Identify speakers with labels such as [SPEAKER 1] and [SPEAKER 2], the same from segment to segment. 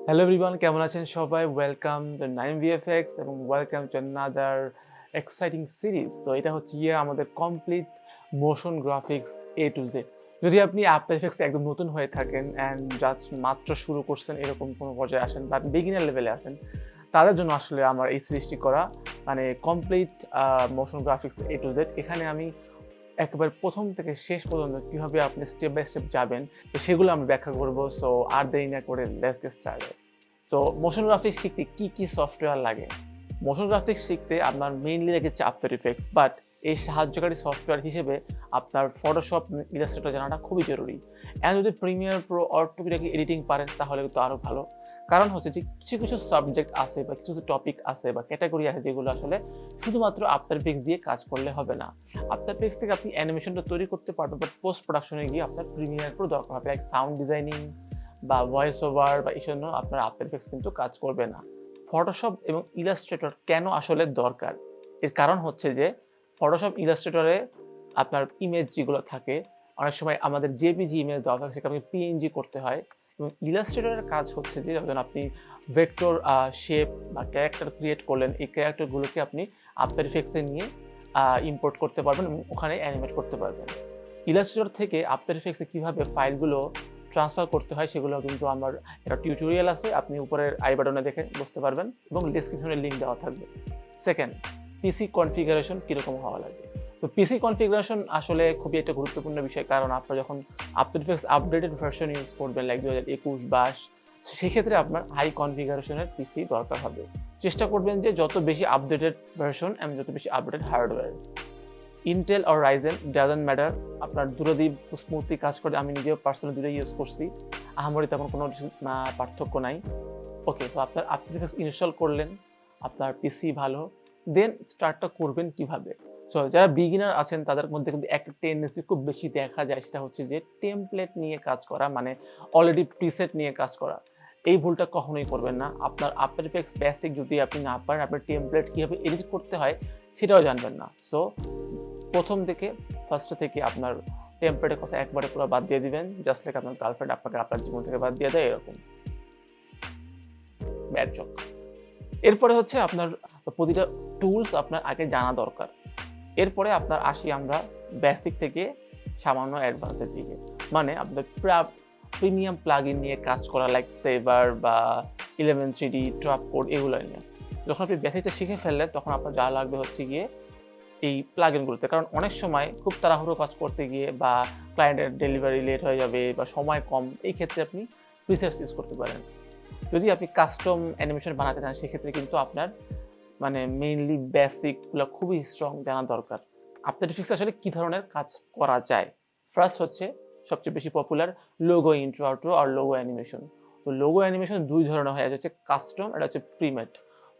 [SPEAKER 1] Hello everyone, কেমন আছেন সবাই? ওয়েলকাম টু নাইম ভিএফএক্স এবং welcome to another exciting series. তো এটা হচ্ছে আমাদের complete motion graphics to Z. যদি আপনি আফটার ইফেক্টস একদম নতুন হয়ে থাকেন অ্যান্ড জাস্ট মাত্র শুরু করছেন, এরকম কোনো পর্যায়ে আসেন বা বিগিনার লেভেলে আসেন, তাদের জন্য আসলে আমার এই সিরিজটি করা, মানে complete motion graphics to Z. এখানে আমি একেবারে প্রথম থেকে শেষ পর্যন্ত কীভাবে আপনি স্টেপ বাই স্টেপ যাবেন, তো সেগুলো আমি ব্যাখ্যা করবো। সো আর দেরি না করে let's get started. So motion graphics শিখতে কী সফটওয়্যার লাগে? মোশন গ্রাফিক্স শিখতে আপনার মেইনলি লেগেছে আফটার ইফেক্টস, বাট এই সাহায্যকারী সফটওয়্যার হিসেবে আপনার ফটোশপ, ইলাস্ট্রেটর জানাটা খুবই জরুরি। অ্যান্ড যদি প্রিমিয়ার প্রো অর টুকিটাকি এডিটিং পারেন তাহলে কিন্তু আরও ভালো। কারণ হচ্ছে যে কিছু সাবজেক্ট আছে বা কিছু টপিক আছে বা ক্যাটাগরি আছে যেগুলো আসলে শুধুমাত্র আফটার ইফেক্টস দিয়ে কাজ করলে হবে না। আফটার ইফেক্টস থেকে আপনি অ্যানিমেশনটা তৈরি করতে পারবেন, বাট পোস্ট প্রোডাকশনে গিয়ে আপনার প্রিমিয়ার প্রো দরকার হবে, লাইক সাউন্ড ডিজাইনিং বা ভয়েস ওভার বা এই জন্য আপনার আফটার ইফেক্টস কিন্তু কাজ করবে না। ফটোশপ এবং ইলাস্ট্রেটর কেন আসলে দরকার? এর কারণ হচ্ছে যে ফটোশপ, ইলাস্ট্রেটরে আপনার ইমেজ যেগুলো থাকে, অনেক সময় আমাদের জেপিজি ইমেজ দেওয়া থাকে, সেটা আপনি পিএনজি করতে হয়। এবং ইলাস্ট্রেটরের কাজ হচ্ছে যে যখন আপনি ভেক্টর শেপ বা ক্যারেক্টার ক্রিয়েট করলেন, এই ক্যারেক্টারগুলোকে আপনি আফটার ইফেক্টসে নিয়ে ইম্পোর্ট করতে পারবেন এবং ওখানে অ্যানিমেট করতে পারবেন। ইলাস্ট্রেটর থেকে আফটার ইফেক্টসে কীভাবে ফাইলগুলো ট্রান্সফার করতে হয় সেগুলো কিন্তু আমার একটা টিউটোরিয়াল আছে, আপনি উপরের আই বাটনে দেখে বুঝতে পারবেন এবং ডেসক্রিপশনে লিঙ্ক দেওয়া থাকবে। সেকেন্ড, পিসি কনফিগারেশন কীরকম হওয়া লাগে। তো পিসি কনফিগারেশন আসলে খুবই একটা গুরুত্বপূর্ণ বিষয়, কারণ আপনার যখন after effects updated version use করবেন, লাইক 2021-22, সেক্ষেত্রে আপনার হাই কনফিগারেশনের পিসি দরকার হবে। চেষ্টা করবেন যে যত বেশি আপডেটেড ভার্সন এবং যত বেশি আপডেটেড হার্ডওয়্যার। ইন্টেল আর রাইজেন ডাজন্ট ম্যাটার, আপনার দুটোই স্মুথলি কাজ করে। আমি নিজেও পার্সোনালি দুটোই ইউজ করছি, আহামরি তেমন কোনো পার্থক্য নাই। ওকে, সো আপনার আফটার ইফেক্টস ইনস্টল করলেন, আপনার পিসি ভালো, দেন স্টার্টটা করবেন কিভাবে। সো যারা বিগিনার আছেন তাদের মধ্যে কিন্তু একটা টেন্ডেন্সি খুব বেশি দেখা যায়, সেটা হচ্ছে যে টেমপ্লেট নিয়ে কাজ করা, মানে অলরেডি প্রিসেট নিয়ে কাজ করা। এই ভুলটা কখনোই করবেন না। আপনার আফটার ইফেক্টস বেসিক যদি আপনি না পারেন, আপনার টেমপ্লেট কীভাবে এডিট করতে হয় সেটাও জানবেন না। সো প্রথম থেকে ফার্স্ট থেকে আপনার টেমপ্লেটের কথা একবারে পুরো বাদ দিয়ে দিবেন, জাস্ট লাইক আপনার গার্লফ্রেন্ড আপনাকে আপনার জীবন থেকে বাদ দিয়ে দেয়, এরকম ব্যাড জক। এরপরে হচ্ছে আপনার প্রতিটা টুলস আপনার আগে জানা দরকার। এরপরে আপনার আসি আমরা বেসিক থেকে সামান্য অ্যাডভান্সের দিকে, মানে আপনার প্রিমিয়াম প্লাগইন নিয়ে কাজ করা, লাইক সেভার বা 11 3D ট্রাপ কোড, এগুলো নিয়ে যখন আপনি বেসিকটা শিখে ফেললেন তখন আপনার যা লাগবে হচ্ছে গিয়ে এই প্লাগইনগুলোতে। কারণ অনেক সময় খুব তাড়াহুড়ো কাজ করতে গিয়ে বা ক্লায়েন্টের ডেলিভারি লেট হয়ে যাবে বা সময় কম, এই ক্ষেত্রে আপনি প্রিসেটস ইউজ করতে পারেন। যদি আপনি কাস্টম অ্যানিমেশন বানাতে চান সেক্ষেত্রে কিন্তু আপনার মানে মেইনলি বেসিকগুলো খুবই স্ট্রং জানা দরকার। আফটার ইফেক্টস আসলে কী ধরনের কাজ করা যায়? ফার্স্ট হচ্ছে সবচেয়ে বেশি পপুলার লোগো, ইন্ট্রো, আউট্রো আর লোগো অ্যানিমেশন। তো লোগো অ্যানিমেশন দুই ধরনের হয়, হচ্ছে কাস্টম, এটা হচ্ছে প্রিমেড।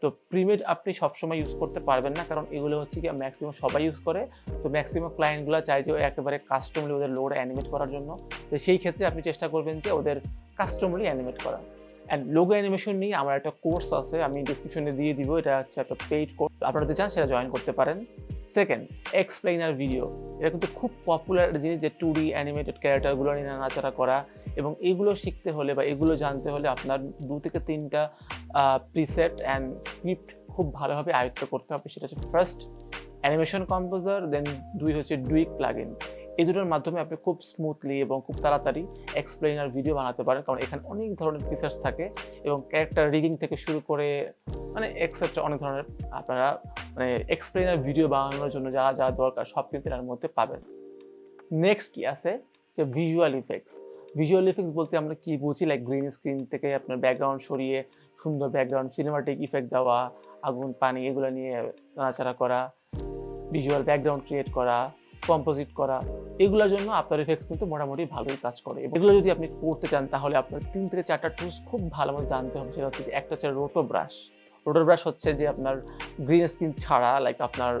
[SPEAKER 1] তো প্রিমেড আপনি সবসময় ইউজ করতে পারবেন না, কারণ এগুলো হচ্ছে কি ম্যাক্সিমাম সবাই ইউজ করে। তো ম্যাক্সিমাম ক্লায়েন্টগুলো চায় যে একেবারে কাস্টমলি ওদের লোগো অ্যানিমেট করার জন্য। তো সেই ক্ষেত্রে আপনি চেষ্টা করবেন যে ওদের কাস্টমলি অ্যানিমেট করা। অ্যান্ড লোগো অ্যানিমেশন নিয়ে আমার একটা কোর্স আছে, আমি ডিসক্রিপশনে দিয়ে দিব, এটা হচ্ছে একটা পেইড কোর্স, আপনারা যদি চান সেটা জয়েন করতে পারেন। Second, explainer video. এটা কিন্তু খুব পপুলার একটা জিনিস, যে 2D অ্যানিমেটেড ক্যারেক্টারগুলো নিয়ে নাড়াচাড়া করা, এবং এগুলো শিখতে হলে বা এগুলো জানতে হলে আপনার 2 থেকে 3টা প্রিসেট অ্যান্ড স্ক্রিপ্ট খুব ভালোভাবে আয়ত্ত করতে হবে। সেটা হচ্ছে ফার্স্ট অ্যানিমেশন কম্পোজার, দেন 2 হচ্ছে ডুইক প্লাগইন। এই দুটোর মাধ্যমে আপনি খুব স্মুথলি এবং খুব তাড়াতাড়ি এক্সপ্লেইনার ভিডিও বানাতে পারেন, কারণ এখানে অনেক ধরনের ফিচার্স থাকে এবং ক্যারেক্টার রিগিং থেকে শুরু করে মানে এক্সেট্রা অনেক ধরনের আপনারা মানে এক্সপ্লেইনার ভিডিও বানানোর জন্য যা যা দরকার সব কিন্তু এর মধ্যে পাবেন। নেক্সট কি আছে, যে ভিজুয়াল ইফেক্টস। ভিজুয়াল ইফেক্টস বলতে আমরা কি বুঝি, লাইক গ্রিন স্ক্রিন থেকে আপনার ব্যাকগ্রাউন্ড সরিয়ে সুন্দর ব্যাকগ্রাউন্ড, সিনেমাটিক ইফেক্ট দেওয়া, আগুন পানি এগুলো নিয়ে নাড়াচাড়া করা, ভিজুয়াল ব্যাকগ্রাউন্ড ক্রিয়েট করা, কম্পোজিট করা, এগুলোর জন্য আফটার ইফেক্টস কিন্তু মোটামুটি ভালোই কাজ করে। এগুলো যদি আপনি করতে চান তাহলে আপনার 3 থেকে 4টা টুলস খুব ভালো মতো জানতে হবে। সেটা হচ্ছে যে একটা হচ্ছে রোটো ব্রাশ। রোটো ব্রাশ হচ্ছে যে আপনার গ্রিন স্ক্রিন ছাড়া, লাইক আপনার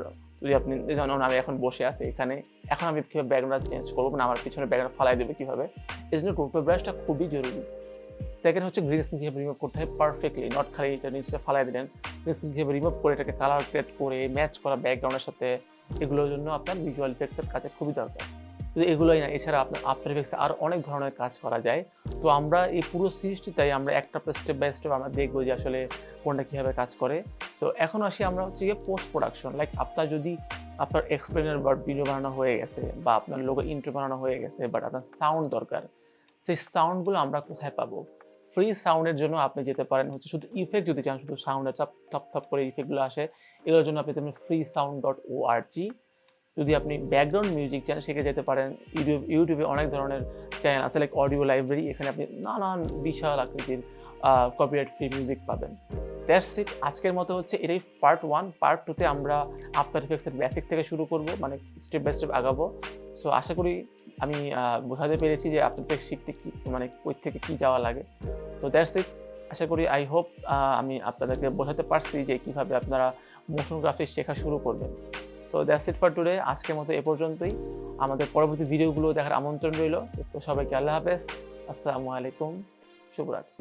[SPEAKER 1] যদি আপনি যেমন আমি এখন বসে আছি এখানে, এখন আমি কীভাবে ব্যাকগ্রাউন্ড চেঞ্জ করবো না, আমার পিছনে ব্যাকগ্রাউন্ড ফালাই দেবে কীভাবে, এই জন্য রোটো ব্রাশটা খুবই জরুরি। সেকেন্ড হচ্ছে গ্রিন স্ক্রিন কীভাবে রিমুভ করতে হয় পারফেক্টলি, নট খালি এটা নিচে ফালাই দিলেন। গ্রিন স্ক্রিন কীভাবে রিমুভ করে এটাকে কালার ক্রিয়েট করে ম্যাচ করা ব্যাকগ্রাউন্ডের সাথে, এগুলোর জন্য আপনার ভিজুয়াল ইফেক্টসের কাজে খুবই দরকার। কিন্তু এগুলোই না, এছাড়া আপনার আফটার ইফেক্টসে আরও অনেক ধরনের কাজ করা যায়। তো আমরা এই পুরো সিরিজটি তাই আমরা একটা স্টেপ বাই স্টেপ আমরা দেখবো যে আসলে কোনটা কীভাবে কাজ করে। তো এখন আসি আমরা হচ্ছে গিয়ে পোস্ট প্রোডাকশন। লাইক আপনার যদি আপনার এক্সপ্লেনার বা ভিডিও বানানো হয়ে গেছে বা আপনার লোগো ইন্ট্রো বানানো হয়ে গেছে, বাট আপনার সাউন্ড দরকার, সেই সাউন্ডগুলো আমরা কোথায় পাবো? ফ্রি সাউন্ডের জন্য আপনি যেতে পারেন হচ্ছে, শুধু ইফেক্ট যদি চান, শুধু সাউন্ডের থপ থপ করে ইফেক্টগুলো আসে, এগুলোর জন্য আপনি তেমনি freesound.org। যদি আপনি ব্যাকগ্রাউন্ড মিউজিক চান সেক্ষেত্রে যেতে পারেন ইউটিউবে অনেক ধরনের চ্যানেল আছে, লাইক অডিও লাইব্রেরি, এখানে আপনি নানান বিশাল আকৃতির কপিরাইট ফ্রি মিউজিক পাবেন। দ্যাটস ইট, আজকের মতো হচ্ছে এটাই পার্ট 1। পার্ট 2তে আমরা আফটার ইফেক্টসের বেসিক থেকে শুরু করব, মানে স্টেপ বাই স্টেপ আগাবো। সো আশা করি আমি বোঝাতে পেরেছি যে আফটার ইফেক্টস শিখতে কী, মানে কই থেকে কী যাওয়া লাগে। তো দ্যাটস ইট, আশা করি আই হোপ আমি আপনাদেরকে বোঝাতে পারছি যে কীভাবে আপনারা মোশন গ্রাফিক্স শেখা শুরু করবেন। So that's it for today, আজকের মতো এ পর্যন্তই। আমাদের পরবর্তী ভিডিওগুলো দেখার আমন্ত্রণ রইল। তো সবাইকে আল্লাহ হাফেজ, আসসালামু আলাইকুম, শুভরাত্রি।